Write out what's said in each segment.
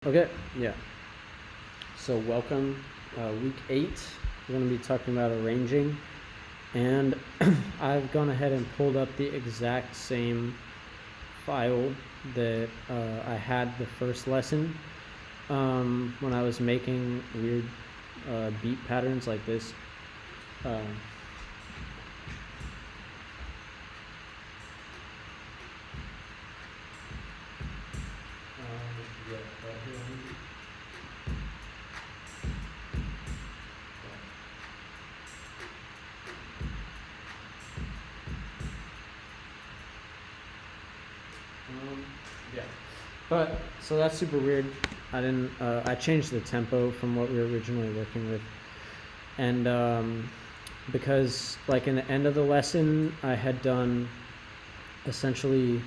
Okay, yeah. So welcome, week 8. We're going to be talking about arranging, and I've gone ahead and pulled up the exact same file that I had the first lesson when I was making weird beat patterns like this. Yeah. But so that's super weird. I changed the tempo from what we were originally working with. And because like in the end of the lesson, I had done essentially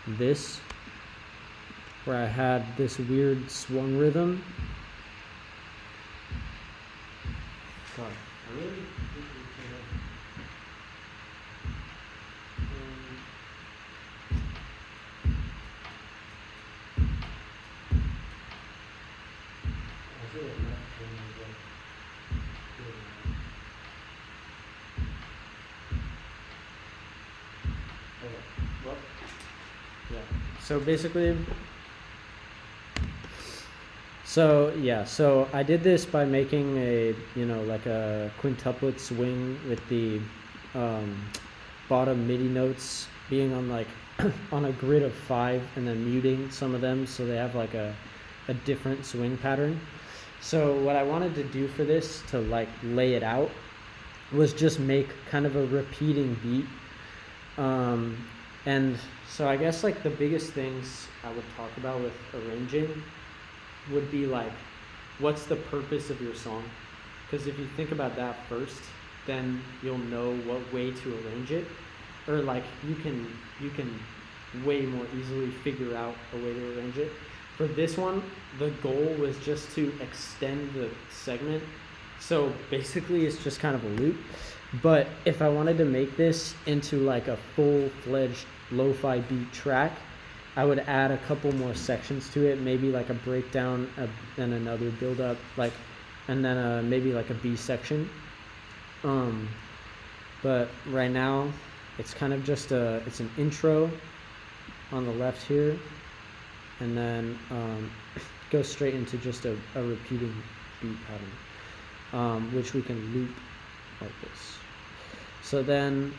this, where I had this weird swung rhythm. God, I really So basically, so I did this by making a, like a quintuplet swing with the bottom MIDI notes being on like on a grid of 5 and then muting some of them so they have like a different swing pattern. So what I wanted to do for this to like lay it out was just make kind of a repeating beat. And so I guess like the biggest things I would talk about with arranging would be like, what's the purpose of your song? Because if you think about that first, then you'll know what way to arrange it, or like you can way more easily figure out a way to arrange it. For this one, the goal was just to extend the segment. So basically it's just kind of a loop. But if I wanted to make this into like a full-fledged lo-fi beat track, I would add a couple more sections to it, maybe like a breakdown and another build-up, like, and then maybe like a B section. But right now, it's kind of just it's an intro on the left here, and then go straight into just a repeating beat pattern, which we can loop like this. So then,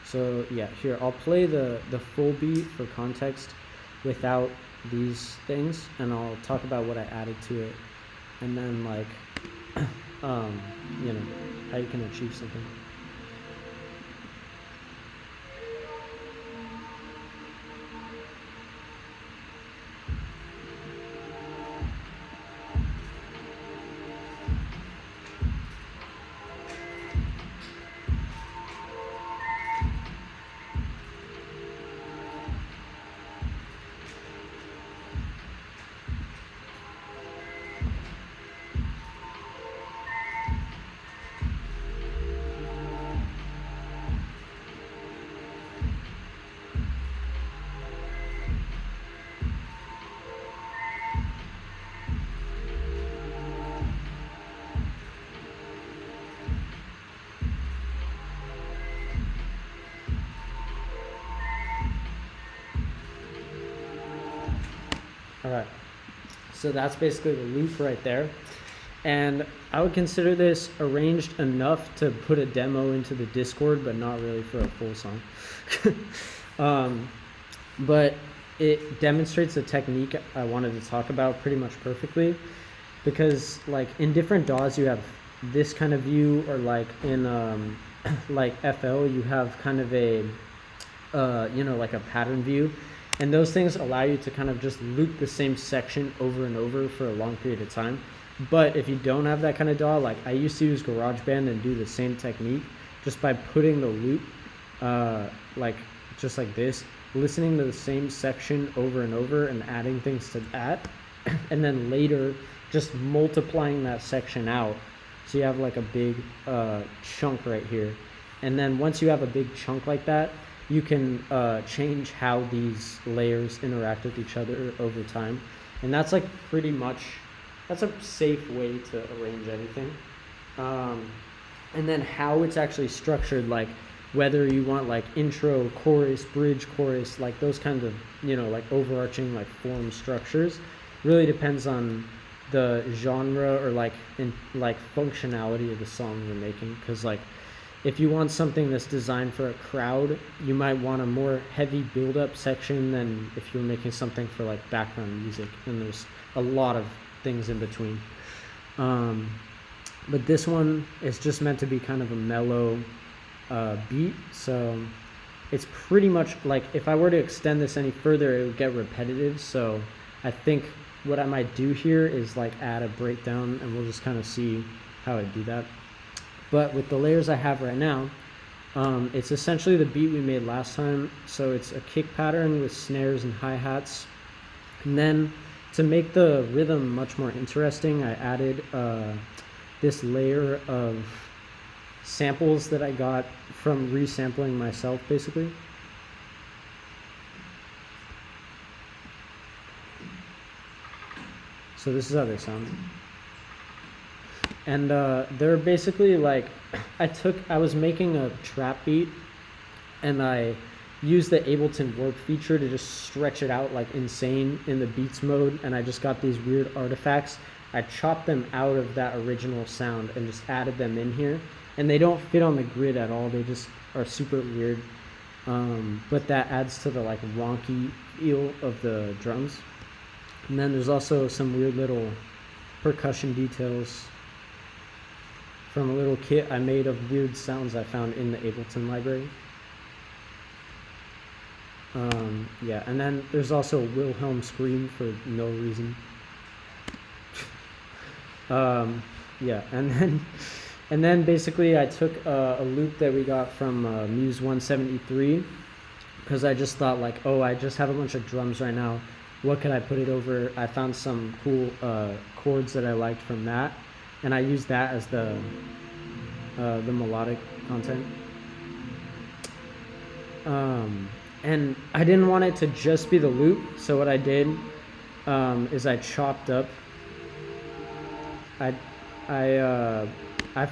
so yeah, here, I'll play the full beat for context without these things, and I'll talk about what I added to it, and then like, how you can achieve something. All right, so that's basically the loop right there. And I would consider this arranged enough to put a demo into the Discord, but not really for a full song. But it demonstrates the technique I wanted to talk about pretty much perfectly, because like in different DAWs you have this kind of view, or like in like FL you have kind of a like a pattern view. And those things allow you to kind of just loop the same section over and over for a long period of time. But if you don't have that kind of DAW, like I used to use GarageBand and do the same technique just by putting the loop, like just like this, listening to the same section over and over and adding things to that, and then later just multiplying that section out. So you have like a big chunk right here. And then once you have a big chunk like that, you can change how these layers interact with each other over time. And that's like pretty much, that's a safe way to arrange anything. Um, and then how it's actually structured, like whether you want like intro, chorus, bridge, chorus, like those kinds of, like overarching like form structures, really depends on the genre or like functionality of the song you're making. Because like if you want something that's designed for a crowd, you might want a more heavy build-up section than if you're making something for like background music, and there's a lot of things in between. But this one is just meant to be kind of a mellow beat, so it's pretty much like, if I were to extend this any further, it would get repetitive. So I think what I might do here is like add a breakdown, and we'll just kind of see how I do that. But with the layers I have right now, it's essentially the beat we made last time. So it's a kick pattern with snares and hi-hats. And then to make the rhythm much more interesting, I added this layer of samples that I got from resampling myself, basically. So this is how they sound. And they're basically like, I was making a trap beat, and I used the Ableton Warp feature to just stretch it out like insane in the beats mode, and I just got these weird artifacts. I chopped them out of that original sound and just added them in here, and they don't fit on the grid at all. They just are super weird, but that adds to the like wonky feel of the drums. And then there's also some weird little percussion details from a little kit I made of weird sounds I found in the Ableton library. Yeah, and then there's also a Wilhelm scream for no reason. Yeah, and then basically I took a loop that we got from Muse 173, because I just thought like, oh, I just have a bunch of drums right now. What could I put it over? I found some cool chords that I liked from that, and I used that as the melodic content. And I didn't want it to just be the loop, so what I did is I chopped up. I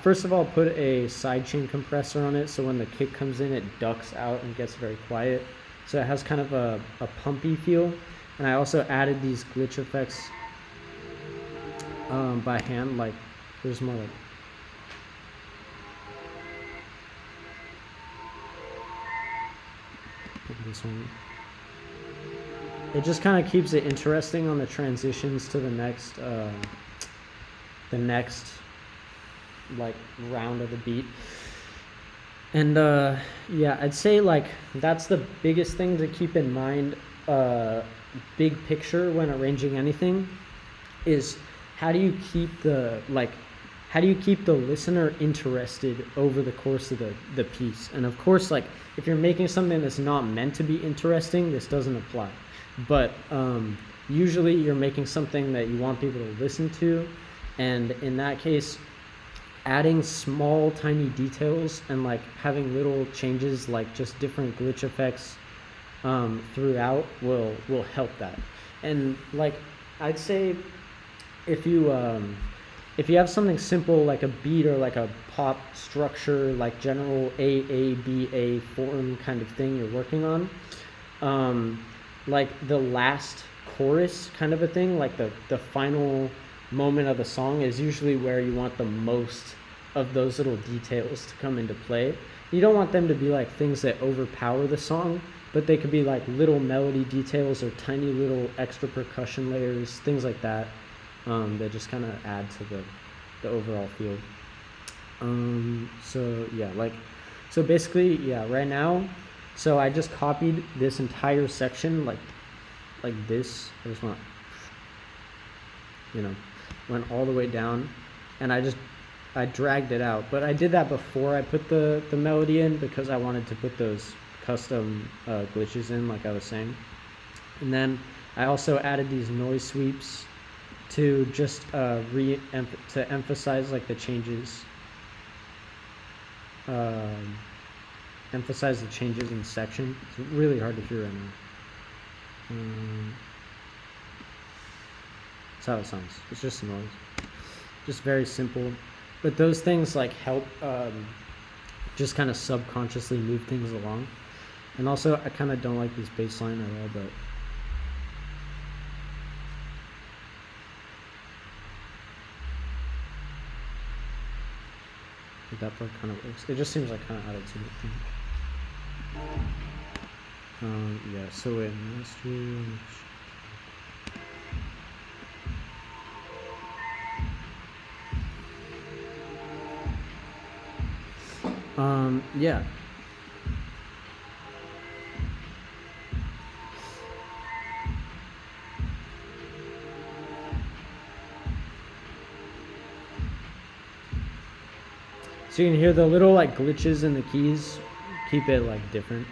first of all put a sidechain compressor on it, so when the kick comes in, it ducks out and gets very quiet. So it has kind of a pumpy feel. And I also added these glitch effects by hand. Like, there's more like. This one. It just kind of keeps it interesting on the transitions to the next like round of the beat. And yeah, I'd say like that's the biggest thing to keep in mind, big picture, when arranging anything, is how do you keep the listener interested over the course of the piece. And of course, like if you're making something that's not meant to be interesting, this doesn't apply. But usually you're making something that you want people to listen to, and in that case, adding small tiny details and like having little changes, like just different glitch effects throughout will help that. And like I'd say if you have something simple like a beat or like a pop structure, like general A-A-B-A form kind of thing you're working on, like the last chorus kind of a thing, like the final moment of the song is usually where you want the most of those little details to come into play. You don't want them to be like things that overpower the song, but they could be like little melody details or tiny little extra percussion layers, things like that, that just kind of add to the overall feel. So yeah, so basically, yeah, right now, so I just copied this entire section like this. I just want, went all the way down, and I dragged it out. But I did that before I put the melody in, because I wanted to put those custom glitches in, like I was saying. And then I also added these noise sweeps to just to emphasize like the changes. emphasize the changes in section. It's really hard to hear right now. That's how it sounds. It's just noise. Just very simple. But those things like help just kind of subconsciously move things along. And also, I kind of don't like this bass line at all, but that part kind of works. It just seems like kind of out of tune. Yeah, so wait, master. Yeah. So you can hear the little like glitches in the keys, keep it like different.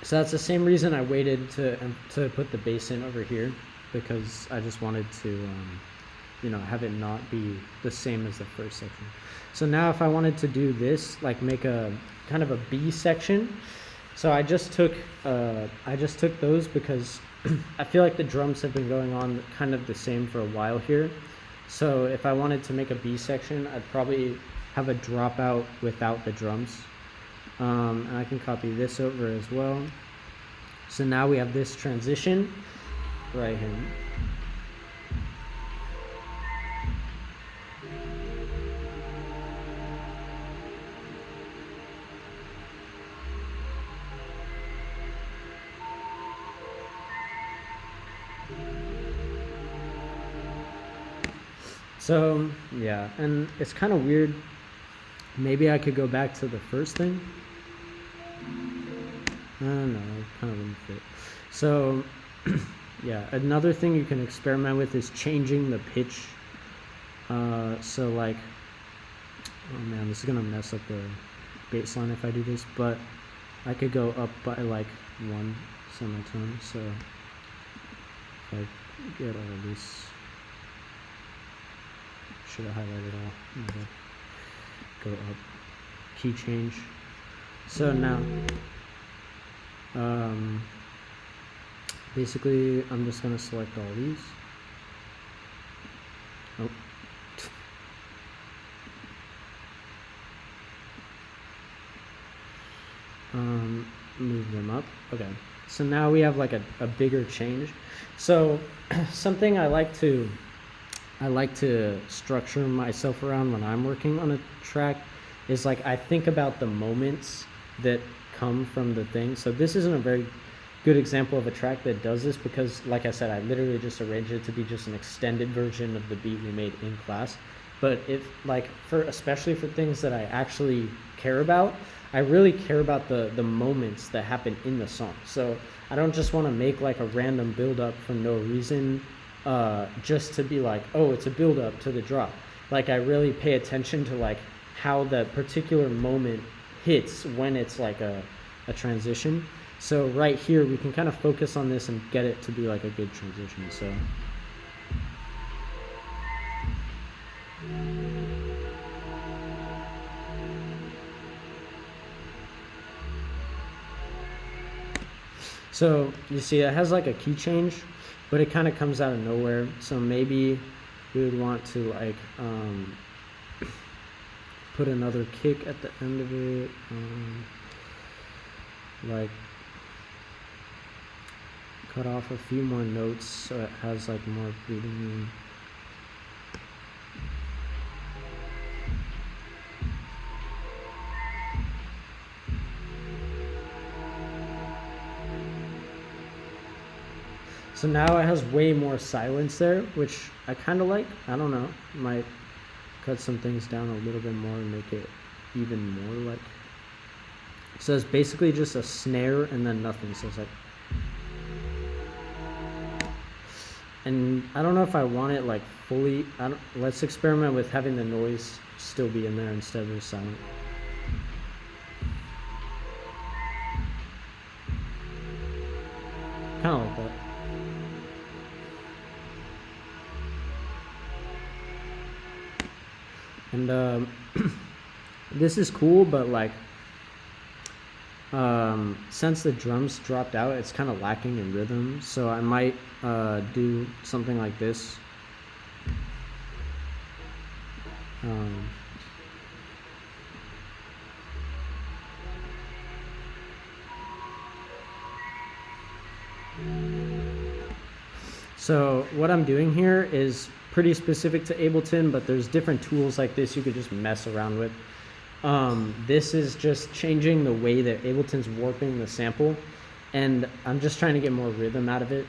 So that's the same reason I waited to put the bass in over here, because I just wanted to, you know, have it not be the same as the first section. So now if I wanted to do this, like make a kind of a B section, so I just took those because I feel like the drums have been going on kind of the same for a while here. So if I wanted to make a B section, I'd probably have a dropout without the drums. And I can copy this over as well. So now we have this transition right here. So yeah, and it's kind of weird. Maybe I could go back to the first thing. No, it kind of wouldn't fit. So yeah, another thing you can experiment with is changing the pitch. So like, oh man, this is gonna mess up the bass line if I do this, but I could go up by like 1 semitone. So if I get all of this, should have highlighted all. Okay. Go up, key change. So now, basically, I'm just gonna select all these. Oh. Move them up. Okay. So now we have like a bigger change. So something I like to structure myself around when I'm working on a track is like I think about the moments that come from the thing. So this isn't a very good example of a track that does this because, like I said, I literally just arranged it to be just an extended version of the beat we made in class. But if like especially for things that I actually care about, I really care about the moments that happen in the song. So I don't just want to make like a random build up for no reason, just to be like, oh, it's a build up to the drop. Like I really pay attention to like how the particular moment hits when it's like a transition. So right here we can kind of focus on this and get it to be like a good transition. So you see it has like a key change, but it kind of comes out of nowhere. So maybe we would want to like put another kick at the end of it, like cut off a few more notes so it has like more breathing room. So now it has way more silence there, which I kind of like. I don't know, might cut some things down a little bit more and make it even more like. So it's basically just a snare and then nothing. So it's like, and I don't know if I want it like fully. Let's experiment with having the noise still be in there instead of silent. Kind of like that. And this is cool, but like since the drums dropped out, it's kind of lacking in rhythm, so I might do something like this. So what I'm doing here is pretty specific to Ableton, but there's different tools like this you could just mess around with. This is just changing the way that Ableton's warping the sample, and I'm just trying to get more rhythm out of it.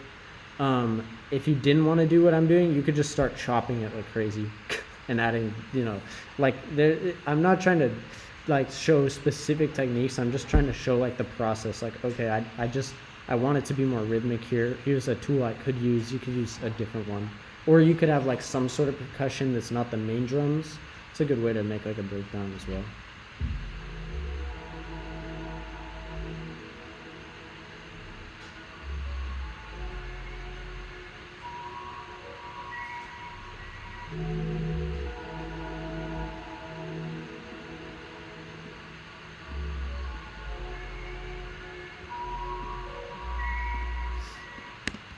If you didn't want to do what I'm doing, you could just start chopping it like crazy and adding, like I'm not trying to like show specific techniques. I'm just trying to show like the process. Like, okay, I want it to be more rhythmic here. Here's a tool I could use. You could use a different one, or you could have like some sort of percussion that's not the main drums. It's a good way to make like a breakdown as well.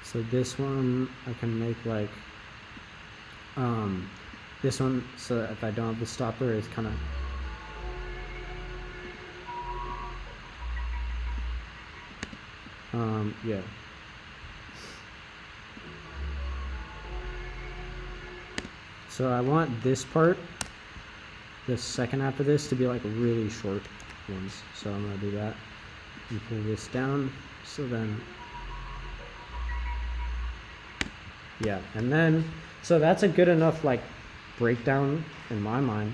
So this one I can make like this one, so if I don't have the stopper, it's kind of yeah. So I want this part, the second half of this, to be like really short ones. So I'm gonna do that and pull this down. So then, yeah, and then, so that's a good enough like breakdown in my mind.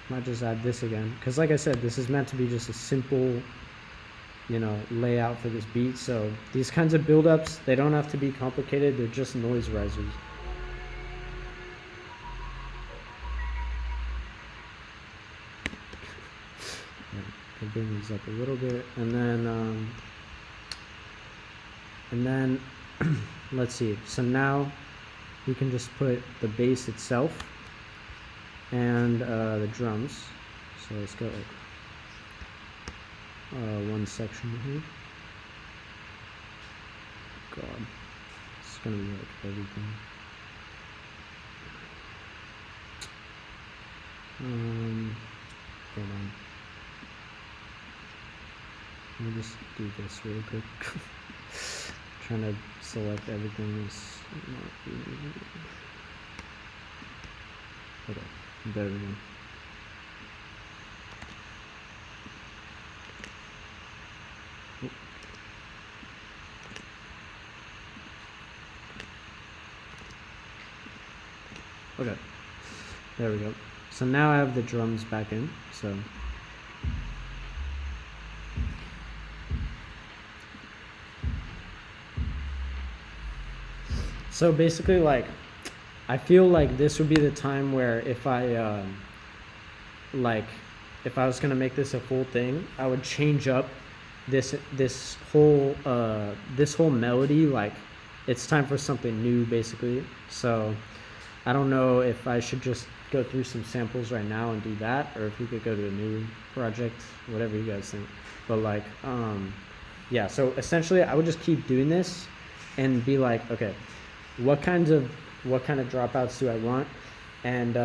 Might just add this again, because like I said, this is meant to be just a simple, layout for this beat. So these kinds of build-ups, they don't have to be complicated. They're just noise risers. I'll bring these up a little bit, and then let's see. So now we can just put the bass itself and the drums. So let's go like one section here. God, it's gonna be like everything. Hold on. Let me just do this real quick. Trying to select everything is not easy. Okay, there we go. Okay, there we go. So now I have the drums back in, so basically, like, I feel like this would be the time where if I if I was gonna make this a full thing, I would change up this whole melody. Like, it's time for something new, basically. So I don't know if I should just go through some samples right now and do that, or if we could go to a new project, whatever you guys think. But like, yeah, so essentially I would just keep doing this and be like, okay, what kind of dropouts do I want, and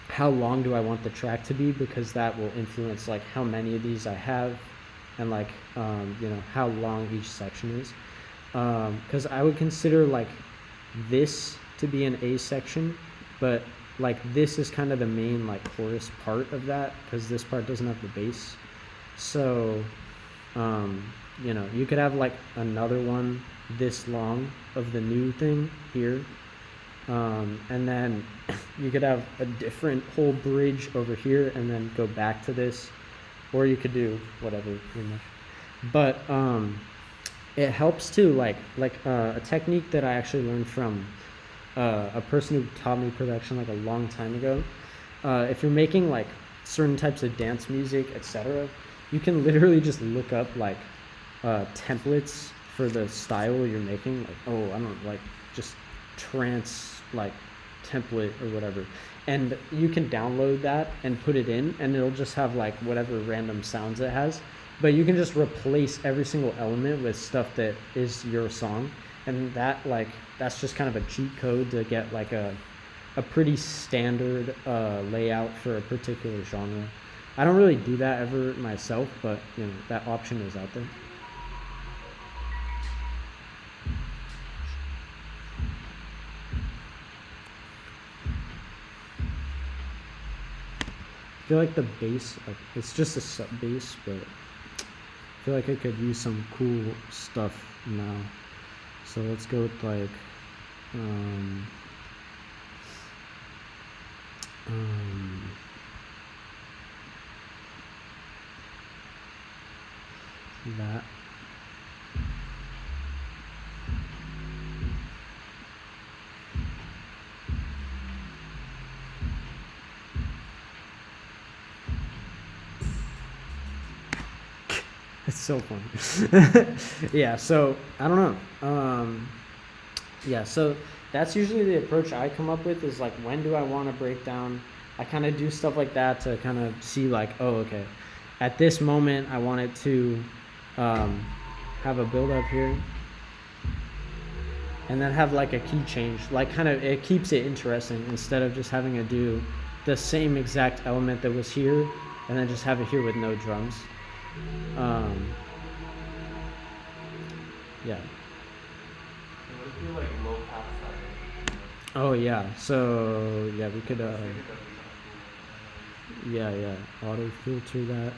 how long do I want the track to be, because that will influence like how many of these I have, and like how long each section is, because I would consider like this to be an A section, but like this is kind of the main like chorus part of that, because this part doesn't have the bass. So you could have like another one this long of the new thing here, and then you could have a different whole bridge over here and then go back to this, or you could do whatever pretty much. But it helps to like a technique that I actually learned from a person who taught me production like a long time ago. If you're making like certain types of dance music, etc., you can literally just look up like templates for the style you're making. Like, oh, I don't like just trance like template or whatever, and you can download that and put it in, and it'll just have like whatever random sounds it has, but you can just replace every single element with stuff that is your song, and that like that's just kind of a cheat code to get like a pretty standard layout for a particular genre. I don't really do that ever myself, but you know that option is out there. I feel like the bass, like, it's just a sub bass, but I feel like I could use some cool stuff now. So let's go with like that. It's so funny. Yeah, so I don't know. Yeah, so that's usually the approach I come up with, is like, when do I want to break down? I kind of do stuff like that to kind of see like, oh, okay, at this moment I want it to have a build up here, and then have like a key change, like kind of, it keeps it interesting instead of just having to do the same exact element that was here and then just have it here with no drums. Yeah. What if you like low pass that? Oh yeah. So yeah, we could yeah, auto filter that.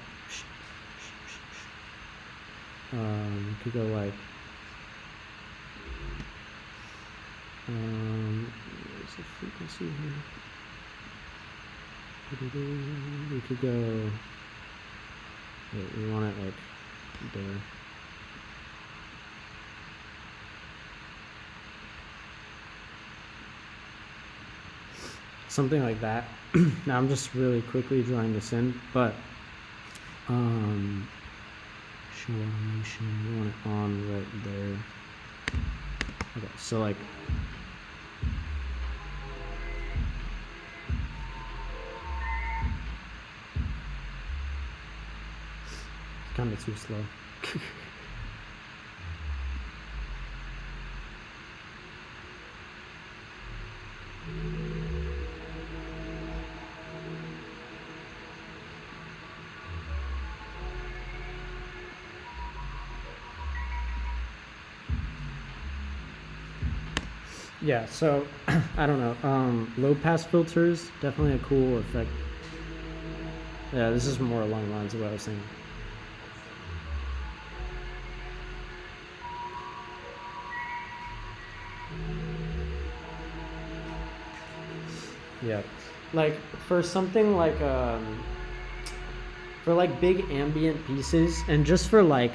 We could go like where's the frequency here? We could go, wait, we want it like there. Something like that. Now I'm just really quickly drawing this in, but show automation, we want it on right there. Okay, so like it's kind of too slow. Yeah, so I don't know. Low pass filters, definitely a cool effect. Yeah, this is more along the lines of what I was saying. Yeah, like for something like for like big ambient pieces, and just for like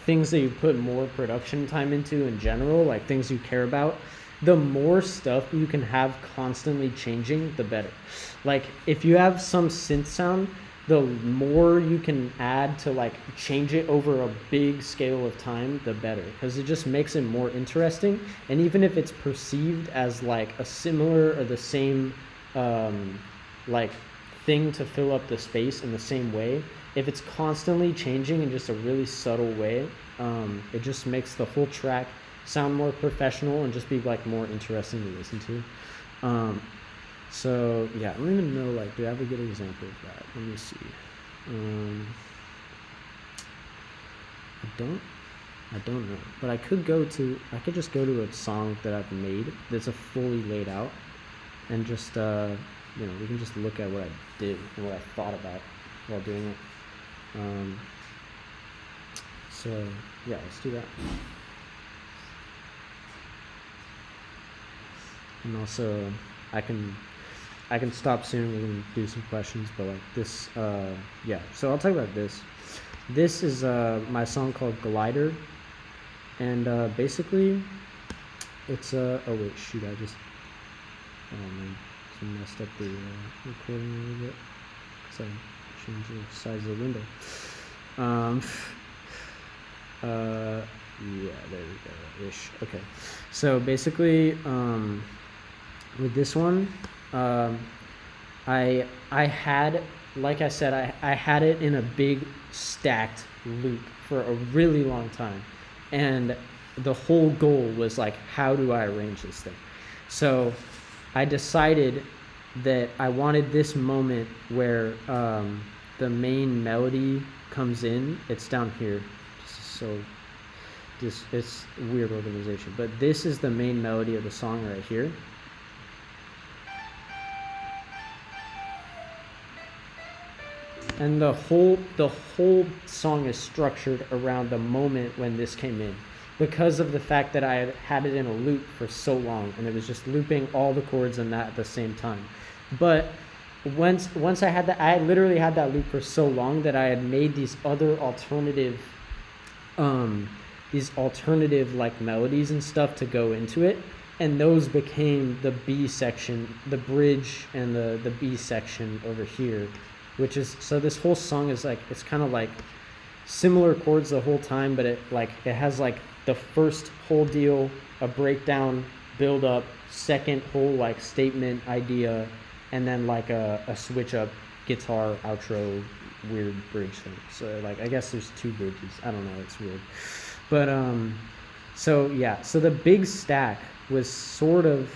things that you put more production time into in general, like things you care about, the more stuff you can have constantly changing, the better. Like if you have some synth sound, the more you can add to like change it over a big scale of time, the better, because it just makes it more interesting. And even if it's perceived as like a similar or the same like thing to fill up the space in the same way, if it's constantly changing in just a really subtle way, it just makes the whole track sound more professional and just be like more interesting to listen to. So yeah, I don't even know, like, do I have a good example of that? Let me see. I don't know, but I could just go to a song that I've made that's a fully laid out, and just we can just look at what I did and what I thought about while doing it. So yeah, let's do that. And also, I can stop soon. We can do some questions, but like this, yeah. So I'll talk about this. This is my song called Glider, and basically, it's oh wait, shoot, I just, oh man, so messed up the recording a little bit because I changed the size of the window. Yeah, there we go, ish. Okay, so basically, with this one, um, I had, like I said, I had it in a big stacked loop for a really long time, and the whole goal was like, how do I arrange this thing? So I decided that I wanted this moment where the main melody comes in. It's down here, so it's weird organization, but this is the main melody of the song right here. And the whole song is structured around the moment when this came in, because of the fact that I had it in a loop for so long, and it was just looping all the chords in that at the same time. But once I had that, I literally had that loop for so long that I had made these other alternative like melodies and stuff to go into it, and those became the B section, the bridge, and the B section over here, which is, so this whole song is like, it's kind of like similar chords the whole time, but it has like the first whole deal, a breakdown, build up, second whole like statement idea, and then like a switch up guitar outro weird bridge thing. So like, I guess there's two bridges, I don't know, it's weird. But so yeah, so the big stack was sort of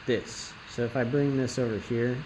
this. So if I bring this over here,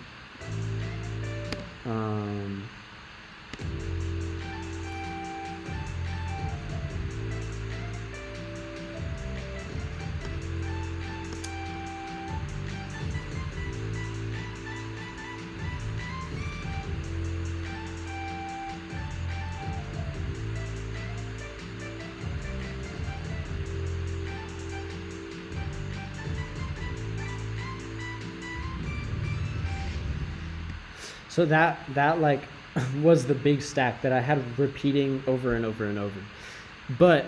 so that like was the big stack that I had repeating over and over and over. But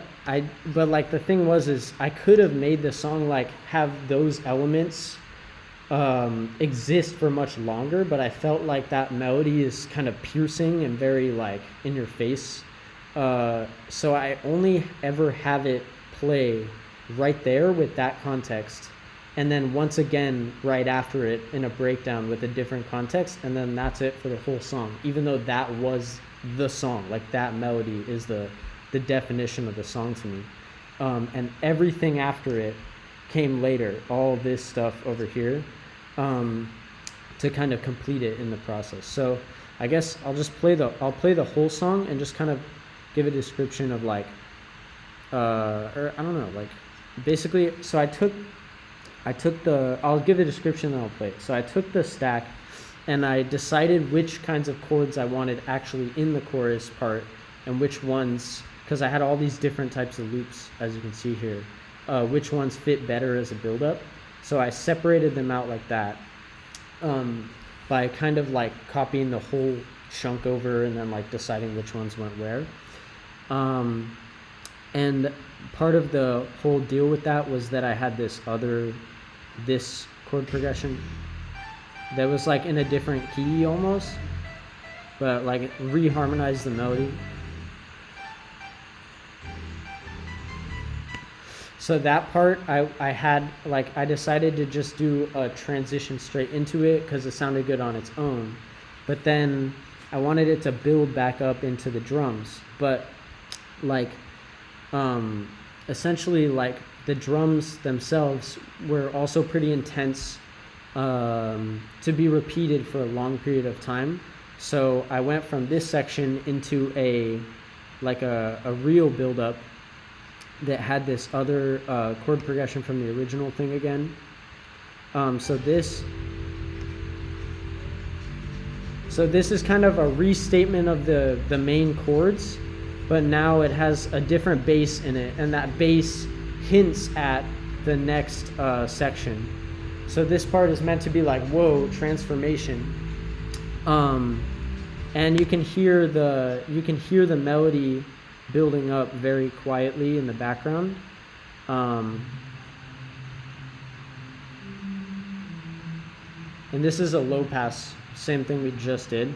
like the thing was, is I could have made the song like have those elements exist for much longer, but I felt like that melody is kind of piercing and very like in your face. So I only ever have it play right there with that context, and then once again right after it in a breakdown with a different context, and then that's it for the whole song, even though that was the song. Like that melody is the definition of the song to me, and everything after it came later, all this stuff over here, to kind of complete it in the process. So I guess I'll play the whole song and just kind of give a description of like, or I don't know, like basically, so I took I'll give a description and I'll play it. So I took the stack and I decided which kinds of chords I wanted actually in the chorus part, and which ones, because I had all these different types of loops, as you can see here, which ones fit better as a build-up. So I separated them out like that, by kind of like copying the whole chunk over and then like deciding which ones went where. And part of the whole deal with that was that I had this chord progression that was like in a different key almost, but like reharmonized the melody. So that part I had like, I decided to just do a transition straight into it because it sounded good on its own, but then I wanted it to build back up into the drums. But like essentially like the drums themselves were also pretty intense, to be repeated for a long period of time. So I went from this section into a real build-up that had this other chord progression from the original thing again. So this is kind of a restatement of the main chords, but now it has a different bass in it, and that bass hints at the next section. So this part is meant to be like, whoa, transformation. And you can hear the melody building up very quietly in the background. And this is a low pass, same thing we just did.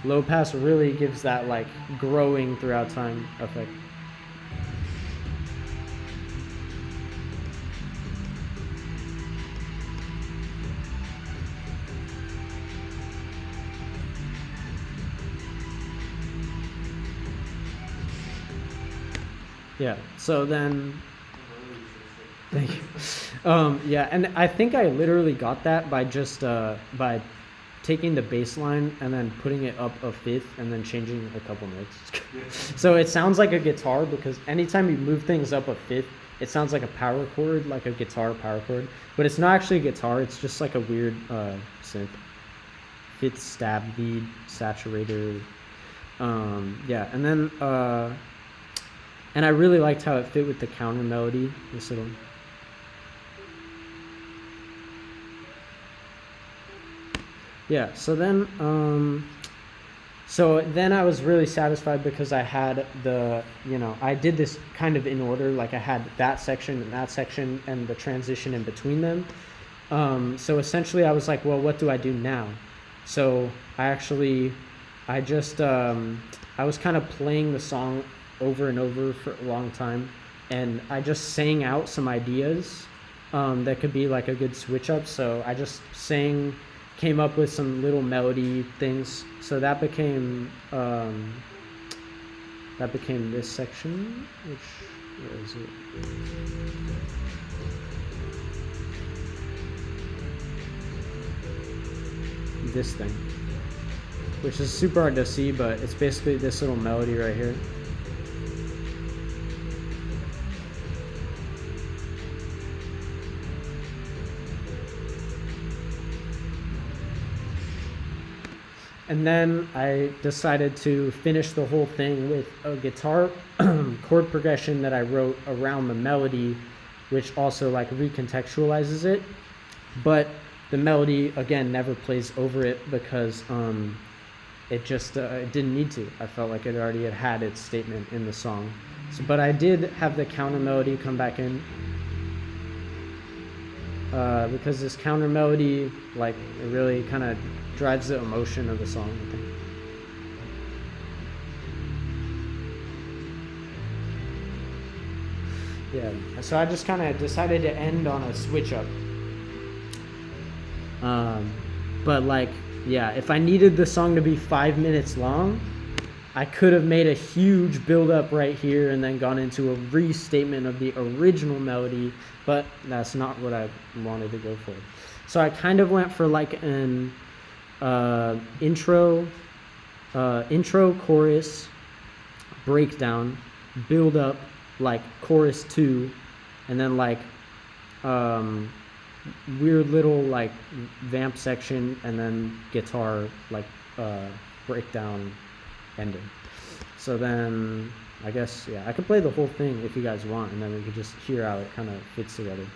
Low pass really gives that like growing throughout time effect. Yeah. So then, I'm really sick. thank you. Yeah, and I think I literally got that by just by taking the bass line and then putting it up a fifth and then changing a couple notes. So it sounds like a guitar because anytime you move things up a fifth, it sounds like a power chord, like a guitar power chord. But it's not actually a guitar, it's just like a weird synth. Fifth stab lead, saturator. Yeah, and then and I really liked how it fit with the counter melody, this little. Yeah, so then I was really satisfied because I had I did this kind of in order, like I had that section and the transition in between them. So essentially I was like, well, what do I do now? So I was kind of playing the song over and over for a long time, and I just sang out some ideas that could be like a good switch up. So I just came up with some little melody things. So that became this section, where is it? This thing, which is super hard to see, but it's basically this little melody right here. And then I decided to finish the whole thing with a guitar chord progression that I wrote around the melody, which also like recontextualizes it. But the melody, again, never plays over it because it just it didn't need to. I felt like it already had its statement in the song. So, but I did have the counter melody come back in because this counter melody, like, it really kind of drives the emotion of the song, I think. Yeah, so I just kind of decided to end on a switch up. But like, yeah, if I needed the song to be 5 minutes long, I could have made a huge build up right here and then gone into a restatement of the original melody, but that's not what I wanted to go for. So I kind of went for like an intro, chorus, breakdown, build up, like chorus 2, and then like weird little like vamp section, and then guitar like breakdown ending. So then I guess, yeah, I could play the whole thing if you guys want, and then we could just hear how it kind of fits together.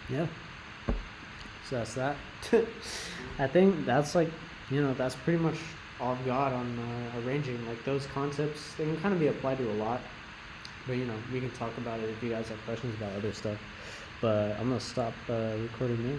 Yeah. So that's that. I think that's like, that's pretty much all I've got on arranging. Like those concepts, they can kind of be applied to a lot. But we can talk about it if you guys have questions about other stuff. But I'm gonna stop recording now.